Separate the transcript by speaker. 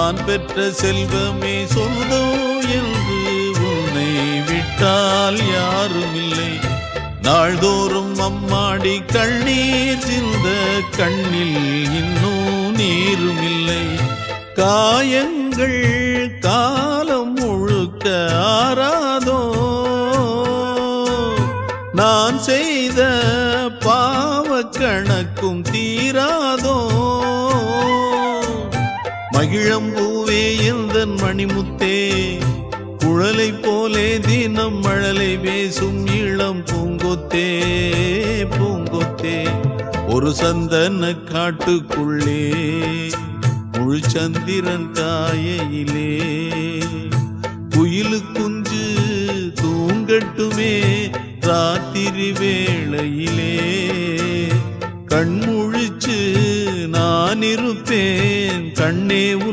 Speaker 1: நான் பெற்ற செல்வமே சொல்தோ என்று உன்னை விட்டால் யாரும் இல்லை. நாள்தோறும் அம்மாடி கண்ணீர் சிந்த கண்ணில் இன்னும் நீரும் இல்லை. காயங்கள் காலம் முழுக்க ஆறாதோ, நான் செய்த பாவ கணக்கும் தீராதோ. மகிழம்பூவே எந்தன் மணிமுத்தே, குழலை போலே தினம் மழலை பேசும் இளம் பூங்கொத்தே பூங்கொத்தே. ஒரு சந்தன காட்டுக்குள்ளே முழு சந்திரன் காயையிலே குயிலு குஞ்சு தூங்கட்டுமே ராத்திரி வேளையிலே. கண்முழிச்சு நான் இருப்பேன் கண்ணே உன்